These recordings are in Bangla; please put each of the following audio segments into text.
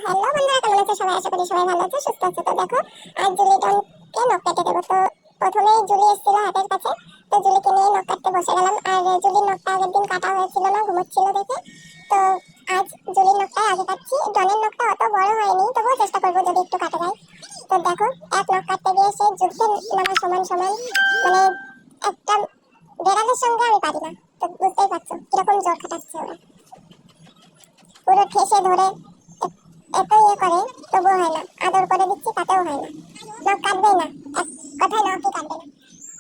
হ্যালো বন্ধুরা, কেমন আছো সবাই? আশা করি সবাই ভালো আছো, সুস্থ আছো। তো দেখো, আজ জুলিটনকে নখ কেটে দেবো। তো প্রথমেই জুলি এসেছিল হাতের কাছে, তো জুলিকে নিয়ে নখ কাটতে বসে গেলাম। আর জুলির নখটা আগের দিন কাটা হয়েছিল না, ঘুমোচ্ছিল দেখে। তো আজ জুলির নখটা আগে কাটছি। ডনের নখটা অত বড় হয়নি, তবুও চেষ্টা করবো যদি একটু কাটা যায়। তো দেখো, এক নখ কাটতে গিয়ে সে জুলিকে নামা সমান সমান, মানে একটা বেড়ালের সঙ্গে আমি পারি না। তো বুঝতেই পারছো কিরকম জোর খাটাচ্ছে ওরা, পুরো ঠেসে ধরে এত করে, তবুও হয় না। আদর করে দিচ্ছি, তাতেও হয় না। নখ কাটবেই না, এক কথায় নখই কাটবে না।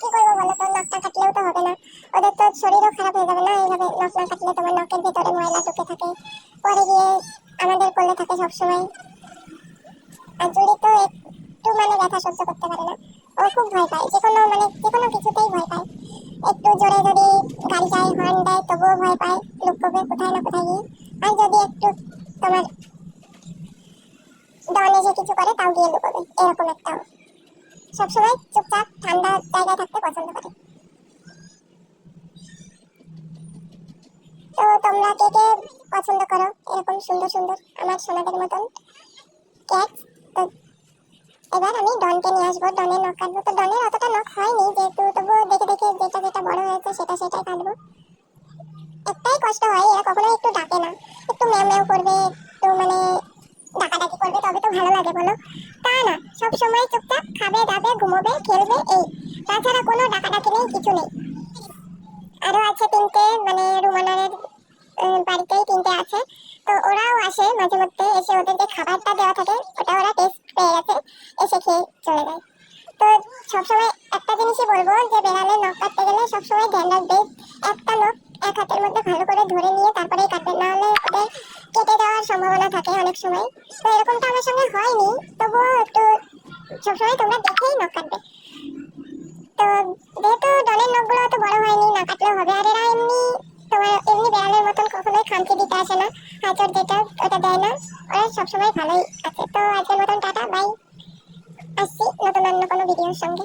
কি করবো বলো তো, নখটা কাটলেও তো হবে না, ওদের তো শরীরও খারাপ হয়ে যাবে না। এইভাবে নখ না কাটলে তোমার নখের ভেতরে ময়লা ঢুকে থাকে, পরে গিয়ে আমাদের কোলে থাকে সবসময়। আর জুড়ি তো একটু ব্যথা সহ্য করতে পারে না, ও খুব ভয় পায়, যে কোনো কিছুতেই ভয় পায়। একটু জোরে যদি গাড়ি যায়, হর্ন দেয়, তবুও ভয় পায়, লুকোবে কোথায় না কোথায় গিয়ে। আর যদি একটু তোমার ডন এসে কিছু করে, তাও গিয়ে লুকোবে, এরকম একটা। সবসময় চুপচাপ ঠান্ডা জায়গায় থাকতে পছন্দ করে। তো তোমরা কে কে পছন্দ করো এরকম সুন্দর সুন্দর আমার সোনাদের মতন ক্যাট? তো এবার আমি ডনকে নিয়ে আসবো, ডনের নখ কাটবো। তো ডনের অতটা নখ হয়নি যেহেতু, তবুও দেখে দেখে যেটা যেটা বড় হয়েছে সেটাই কাটবো। একটাই কষ্ট হয়, এরা কখনো একটু ডাকে না, একটু ম্যাও ম্যাও করবে, একটু ডাকাডাকি করবে, তবে তো ভালো লাগে বলো। তা না, সব সময় চুপচাপ খাবে দাবে ঘুমোবে খেলবে, এই। তাছাড়া কোনো ডাকাডাকি নেই, কিছু নেই। আরো আছে তিনটে, রুমানারের বাড়িতেই তিনটে আছে। তো ওরাও আসে মাঝে মধ্যে, এসে ওদের যে খাবারটা দেওয়া থাকে ওটা ওরা টেস্ট পেয়ে গেছে, এসে খেয়ে চলে যায়। তো সবসময় একটা জিনিসই বলবো, যে বেড়ালের নখ কাটতে গেলে সবসময় ধ্যান রাখবে, একটা নখ এক হাতের মধ্যে ভালো করে ধরে নিয়ে তারপরেই কাটবে, নাহলে ওদের কেটে যাওয়ার সম্ভাবনা থাকে অনেক সময়। তো এরকমটা আমার সঙ্গে হয়নি, তবুও একটু সবসময় তোমরা দেখেই নখ কাটবে। তো যেহেতু ডনের নখগুলো অত বড় হয়নি, না কাটলেও হবে। আর এরা এমনি বেড়ালের মতন কখনোই খামচি দিতে আসে না, হাঁচড় যেটা ওটা দেয় না। ওরা সবসময় ভালোই আছে। তো আজকের মতন টাটা, বাই। আসছি নতুন অন্য কোনো ভিডিওর সঙ্গে।